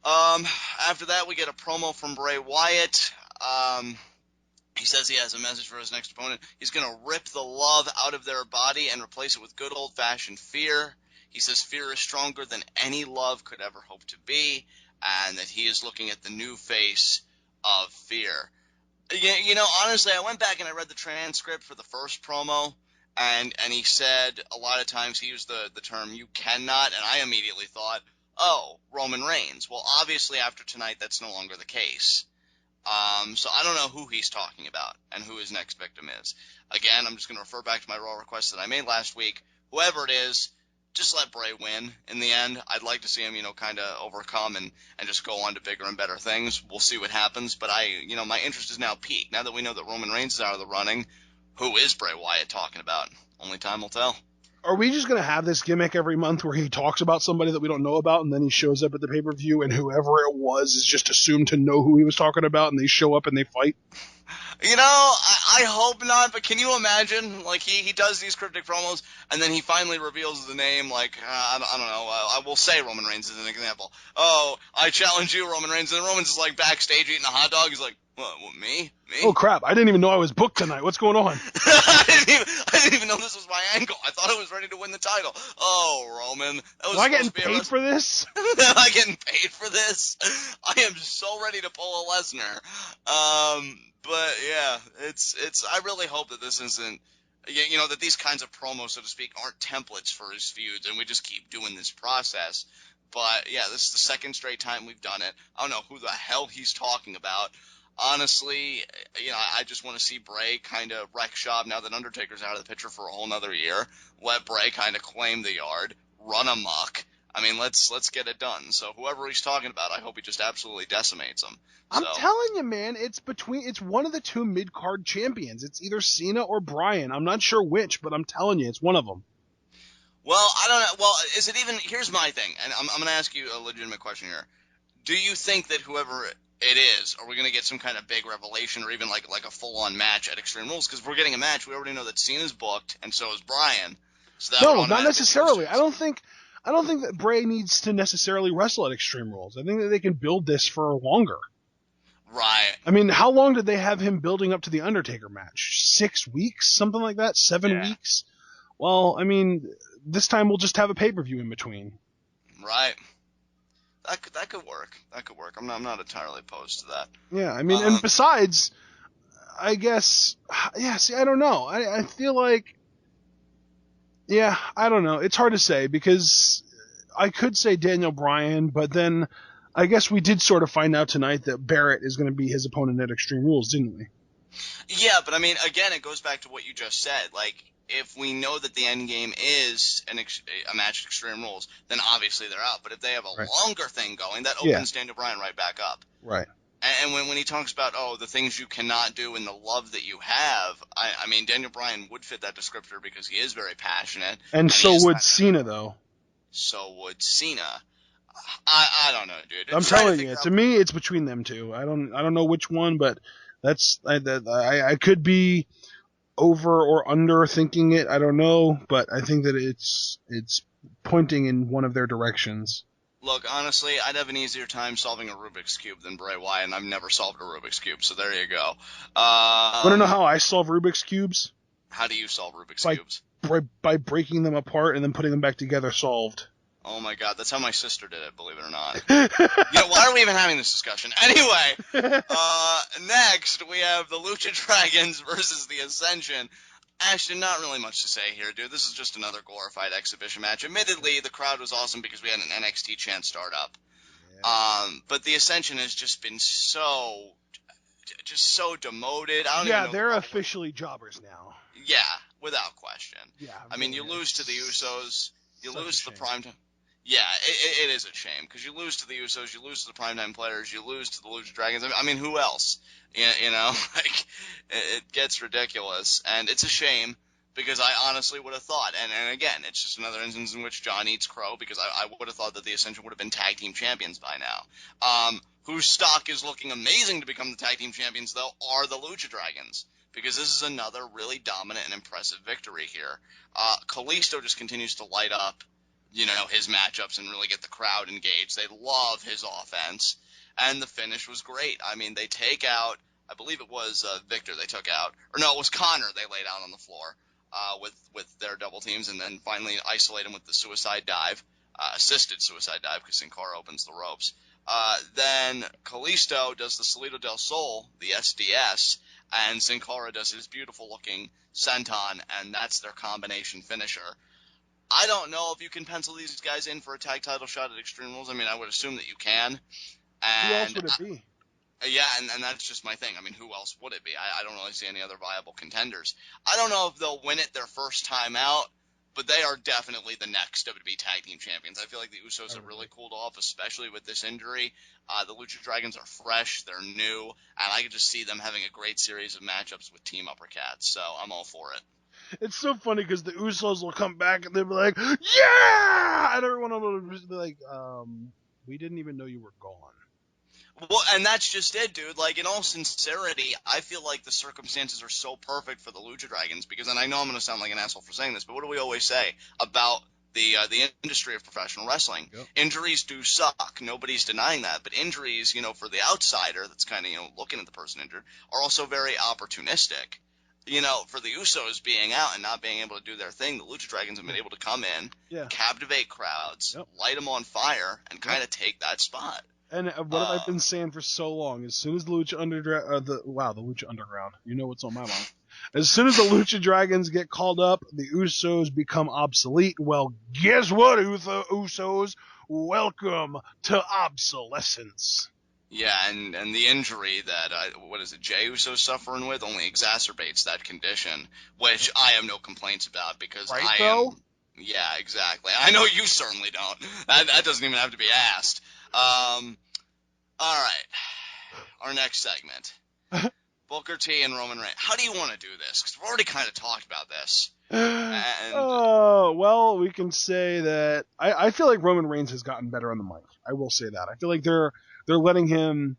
After that, we get a promo from Bray Wyatt. He says he has a message for his next opponent. He's going to rip the love out of their body and replace it with good old-fashioned fear. He says fear is stronger than any love could ever hope to be, and that he is looking at the new face of fear. You know, honestly, I went back and I read the transcript for the first promo, and he said a lot of times he used the term "you cannot," and I immediately thought, oh, Roman Reigns. Well, obviously after tonight, that's no longer the case. So I don't know who he's talking about and who his next victim is. Again, I'm just going to refer back to my Raw request that I made last week. Whoever it is, just let Bray win in the end. I'd like to see him, kind of overcome and just go on to bigger and better things. We'll see what happens. But my interest is now piqued. Now that we know that Roman Reigns is out of the running, who is Bray Wyatt talking about? Only time will tell. Are we just going to have this gimmick every month where he talks about somebody that we don't know about, and then he shows up at the pay-per-view, and whoever it was is just assumed to know who he was talking about, and they show up and they fight? I hope not, but can you imagine? Like, he does these cryptic promos, and then he finally reveals the name, like, I don't know, I will say Roman Reigns as an example. Oh, I challenge you, Roman Reigns, and Roman's just, like, backstage eating a hot dog. He's like, what, me? Oh, crap, I didn't even know I was booked tonight. What's going on? I didn't even know this was my angle. I thought I was ready to win the title. Oh, Roman. Am I getting paid for this? Am I getting paid for this? I am so ready to pull a Lesnar. But yeah, I really hope that this isn't, that these kinds of promos, so to speak, aren't templates for his feuds, and we just keep doing this process. But yeah, this is the second straight time we've done it. I don't know who the hell he's talking about. Honestly, I just want to see Bray kind of wreck shop now that Undertaker's out of the picture for a whole nother year. Let Bray kind of claim the yard, run amok. I mean, let's get it done. So whoever he's talking about, I hope he just absolutely decimates him. I'm telling you, man, it's one of the two mid-card champions. It's either Cena or Bryan. I'm not sure which, but I'm telling you, it's one of them. Well, I don't know. Well, is it even – here's my thing, and I'm going to ask you a legitimate question here. Do you think that whoever it is, are we going to get some kind of big revelation or even like a full-on match at Extreme Rules? Because if we're getting a match, we already know that Cena's booked, and so is Bryan. So no, not necessarily. I don't think that Bray needs to necessarily wrestle at Extreme Rules. I think that they can build this for longer. Right. I mean, how long did they have him building up to the Undertaker match? 6 weeks? Something like that? 7 weeks? Well, I mean, this time we'll just have a pay-per-view in between. Right. That could work. That could work. I'm not entirely opposed to that. Yeah, I mean, and besides, I guess, see, I don't know. I feel like, I don't know. It's hard to say because I could say Daniel Bryan, but then I guess we did sort of find out tonight that Barrett is going to be his opponent at Extreme Rules, didn't we? Yeah, but I mean, again, it goes back to what you just said. Like, if we know that the end game is a match at Extreme Rules, then obviously they're out. But if they have a longer thing going, that opens Daniel Bryan right back up. Right. And when he talks about, the things you cannot do and the love that you have, I mean, Daniel Bryan would fit that descriptor because he is very passionate. And so would Cena, though. So would Cena. I don't know, dude. I'm telling you, to me, it's between them two. I don't know which one, but I could be over or under thinking it. I don't know, but I think that it's pointing in one of their directions. Look, honestly, I'd have an easier time solving a Rubik's Cube than Bray Wyatt, and I've never solved a Rubik's Cube, so there you go. Want to know how I solve Rubik's Cubes? How do you solve Rubik's Cubes? By breaking them apart and then putting them back together, solved. Oh my god, that's how my sister did it, believe it or not. Why are we even having this discussion? Anyway, next we have the Lucha Dragons versus the Ascension. Actually, not really much to say here, dude. This is just another glorified exhibition match. Admittedly, the crowd was awesome because we had an NXT chant start up. Yeah. But the Ascension has just been so demoted. They're officially jobbers now. Yeah, without question. Yeah. I mean, you lose to the Usos, you lose to the Primetime. Yeah, it is a shame because you lose to the Usos, you lose to the Primetime Players, you lose to the Lucha Dragons. I mean, who else? Like, it gets ridiculous, and it's a shame because I honestly would have thought, and again, it's just another instance in which John eats crow because I would have thought that the Ascension would have been tag team champions by now. Whose stock is looking amazing to become the tag team champions, though, are the Lucha Dragons. Because this is another really dominant and impressive victory here. Kalisto just continues to light up. his matchups and really get the crowd engaged. They love his offense, and the finish was great. I mean, they take out, I believe it was Victor they took out, or no, it was Connor they laid out on the floor with their double teams, and then finally isolate him with the suicide dive, assisted suicide dive because Sin Cara opens the ropes. Then Kalisto does the Salito del Sol, the SDS, and Sin Cara does his beautiful-looking senton, and that's their combination finisher. I don't know if you can pencil these guys in for a tag title shot at Extreme Rules. I mean, I would assume that you can. Who else And would it be? yeah, and that's just my thing. I mean, who else would it be? I don't really see any other viable contenders. I don't know if they'll win it their first time out, but they are definitely the next WWE Tag Team Champions. I feel like the Usos have really cooled off, especially with this injury. The Lucha Dragons are fresh, they're new, and I could just see them having a great series of matchups with Team Uppercats, so I'm all for it. It's so funny because the Usos will come back and they'll be like, yeah! And everyone will be like, we didn't even know you were gone. Well, and that's just it, dude. Like, in all sincerity, I feel like the circumstances are so perfect for the Lucha Dragons because, and I know I'm going to sound like an asshole for saying this, but what do we always say about the industry of professional wrestling? Yep. Injuries do suck. Nobody's denying that. But injuries, for the outsider that's kind of, looking at the person injured, are also very opportunistic. For the Usos being out and not being able to do their thing, the Lucha Dragons have been able to come in, captivate crowds, light them on fire, and kind of take that spot. And what have I been saying for so long? As soon as the Lucha Underground, the Lucha Underground, you know what's on my mind. As soon as the Lucha Dragons get called up, the Usos become obsolete. Well, guess what, Usos? Welcome to obsolescence. Yeah, and the injury that, Jey Uso's suffering with only exacerbates that condition, which I have no complaints about because right, though? Yeah, exactly. I know you certainly don't. That doesn't even have to be asked. All right. Our next segment. Booker T and Roman Reigns. How do you want to do this? Because we've already kind of talked about this. Well, we can say that I feel like Roman Reigns has gotten better on the mic. I will say that. I feel like they're letting him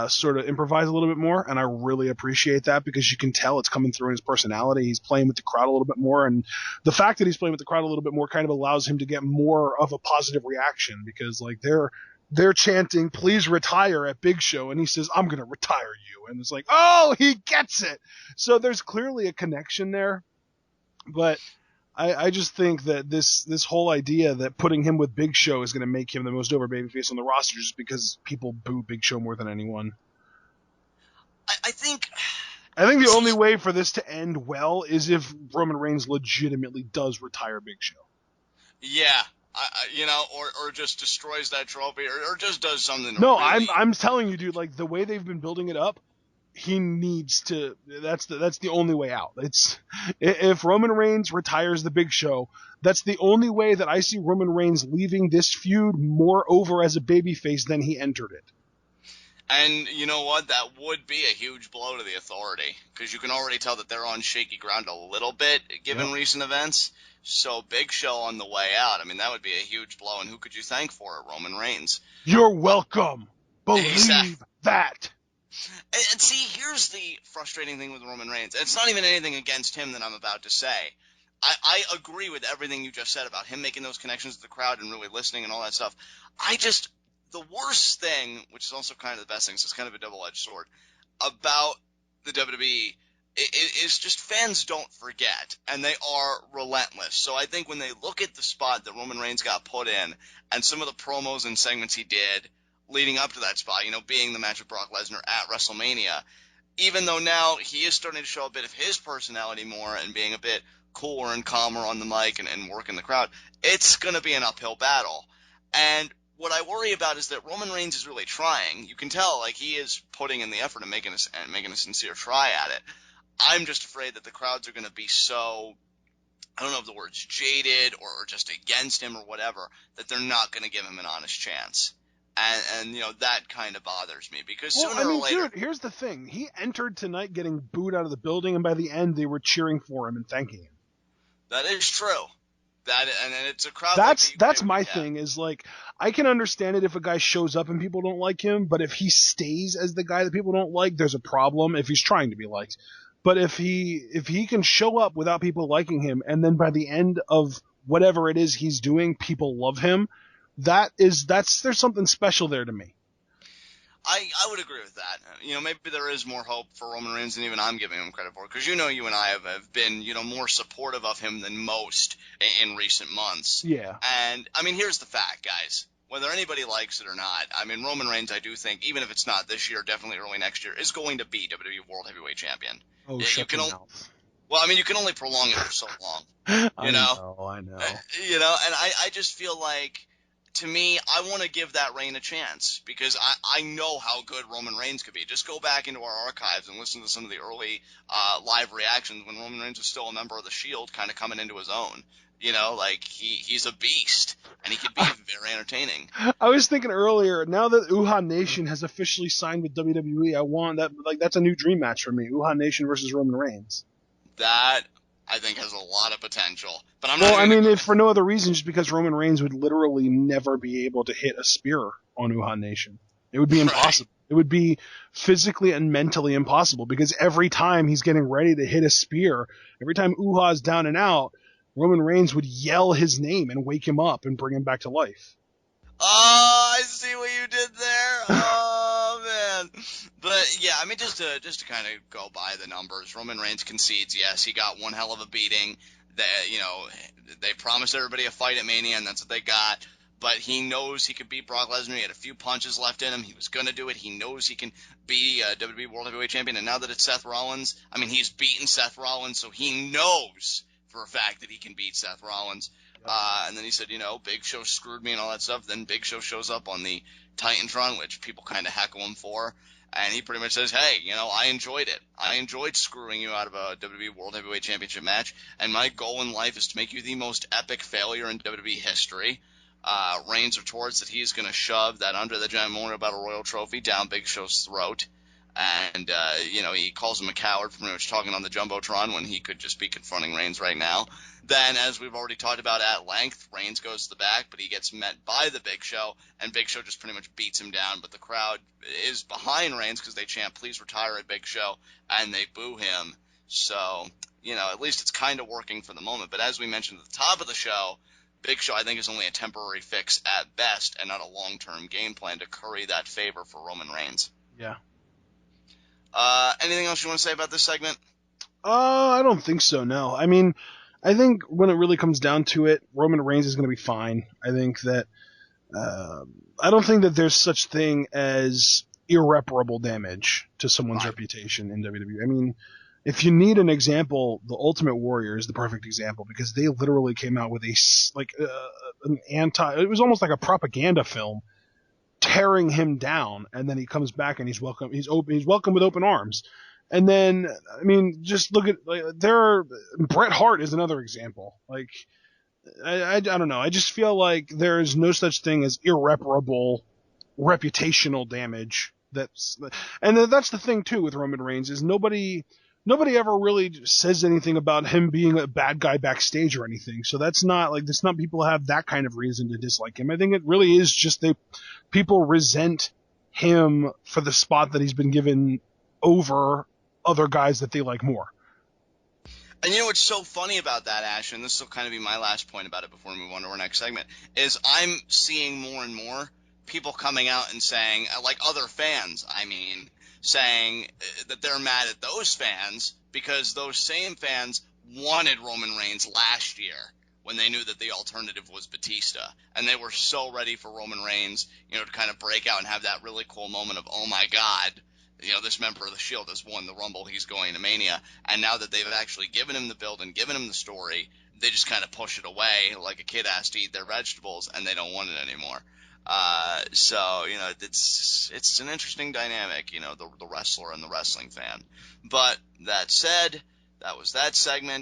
sort of improvise a little bit more, and I really appreciate that because you can tell it's coming through in his personality. He's playing with the crowd a little bit more, and the fact that he's playing with the crowd a little bit more kind of allows him to get more of a positive reaction because like they're chanting, please retire at Big Show. And he says, I'm going to retire you. And it's like, oh, he gets it. So there's clearly a connection there. But I just think that this whole idea that putting him with Big Show is going to make him the most over babyface on the roster just because people boo Big Show more than anyone. I think the only way for this to end well is if Roman Reigns legitimately does retire Big Show. Yeah. Or just destroys that trophy, or just does something. No, really... I'm telling you, dude. Like the way they've been building it up, he needs to. That's the only way out. It's if Roman Reigns retires the Big Show, that's the only way that I see Roman Reigns leaving this feud more over as a babyface than he entered it. And you know what? That would be a huge blow to the Authority because you can already tell that they're on shaky ground a little bit given recent events. So Big Show on the way out, I mean, that would be a huge blow. And who could you thank for it? Roman Reigns. You're welcome. Believe that. And see, here's the frustrating thing with Roman Reigns. It's not even anything against him that I'm about to say. I agree with everything you just said about him making those connections with the crowd and really listening and all that stuff. The worst thing, which is also kind of the best thing, so it's kind of a double-edged sword, about the WWE is just fans don't forget, and they are relentless. So I think when they look at the spot that Roman Reigns got put in and some of the promos and segments he did leading up to that spot, being the match with Brock Lesnar at WrestleMania, even though now he is starting to show a bit of his personality more and being a bit cooler and calmer on the mic and working the crowd, it's going to be an uphill battle. And what I worry about is that Roman Reigns is really trying. You can tell, like, he is putting in the effort and making a sincere try at it. I'm just afraid that the crowds are going to be so, I don't know if the word's jaded or just against him or whatever, that they're not going to give him an honest chance. And that kind of bothers me because sooner or later... Dude, here's the thing. He entered tonight getting booed out of the building, and by the end, they were cheering for him and thanking him. That is true. And it's a crowd. That's my thing. Is like I can understand it if a guy shows up and people don't like him, but if he stays as the guy that people don't like, there's a problem. If he's trying to be liked, but if he can show up without people liking him, and then by the end of whatever it is he's doing, people love him. There's something special there to me. I would agree with that. Maybe there is more hope for Roman Reigns than even I'm giving him credit for, because you and I have been, more supportive of him than most in recent months. Yeah. And, here's the fact, guys. Whether anybody likes it or not, Roman Reigns, I do think, even if it's not this year, definitely early next year, is going to be WWE World Heavyweight Champion. Oh, shut your mouth. Well, you can only prolong it for so long. I know. And I just feel like, to me, I want to give that reign a chance, because I know how good Roman Reigns could be. Just go back into our archives and listen to some of the early live reactions when Roman Reigns was still a member of the Shield, kind of coming into his own. He's a beast, and he could be very entertaining. I was thinking earlier, now that Uhaa Nation has officially signed with WWE, I want that, that's a new dream match for me. Uhaa Nation versus Roman Reigns. That, I think, has a lot of potential. But I'm not. Well, if for no other reason, just because Roman Reigns would literally never be able to hit a spear on Uhaa Nation. It would be impossible. Right. It would be physically and mentally impossible, because every time he's getting ready to hit a spear, every time Uhaa's down and out, Roman Reigns would yell his name and wake him up and bring him back to life. Oh, I see what you did there. Oh, man. But, yeah, just to kind of go by the numbers, Roman Reigns concedes, yes, he got one hell of a beating. They promised everybody a fight at Mania, and that's what they got. But he knows he could beat Brock Lesnar. He had a few punches left in him. He was going to do it. He knows he can be WWE World Heavyweight Champion. And now that it's Seth Rollins, he's beaten Seth Rollins, so he knows for a fact that he can beat Seth Rollins. And then he said, Big Show screwed me and all that stuff. Then Big Show shows up on the Titantron, which people kind of heckle him for. And he pretty much says, hey, I enjoyed it. I enjoyed screwing you out of a WWE World Heavyweight Championship match. And my goal in life is to make you the most epic failure in WWE history. Reigns retorts that he's going to shove that Andre the Giant Memorial Battle Royal trophy down Big Show's throat. And, he calls him a coward for pretty much talking on the Jumbotron when he could just be confronting Reigns right now. Then, as we've already talked about at length, Reigns goes to the back, but he gets met by the Big Show, and Big Show just pretty much beats him down. But the crowd is behind Reigns because they chant, please retire at Big Show, and they boo him. So, at least it's kind of working for the moment. But as we mentioned at the top of the show, Big Show, I think, is only a temporary fix at best and not a long-term game plan to curry that favor for Roman Reigns. Yeah. Anything else you want to say about this segment? I don't think so, no. I think when it really comes down to it, Roman Reigns is going to be fine. I think that I don't think that there's such thing as irreparable damage to someone's reputation in WWE. If you need an example, the Ultimate Warrior is the perfect example, because they literally came out with it was almost like a propaganda film, tearing him down, and then he comes back and he's welcome with open arms. And then, just look at, Bret Hart is another example. I don't know. I just feel like there's no such thing as irreparable reputational damage. That's the thing too with Roman Reigns, is nobody ever really says anything about him being a bad guy backstage or anything. So that's not people have that kind of reason to dislike him. I think it really is just people resent him for the spot that he's been given over other guys that they like more. And what's so funny about that, Ash, and this will kind of be my last point about it before we move on to our next segment, is I'm seeing more and more people coming out and saying, like other fans, saying that they're mad at those fans because those same fans wanted Roman Reigns last year when they knew that the alternative was Batista. And they were so ready for Roman Reigns, to kind of break out and have that really cool moment of, oh my God, this member of the Shield has won the Rumble, he's going to Mania. And now that they've actually given him the build and given him the story, they just kind of push it away like a kid has to eat their vegetables, and they don't want it anymore. So, it's an interesting dynamic, the wrestler and the wrestling fan. But that said, that was that segment.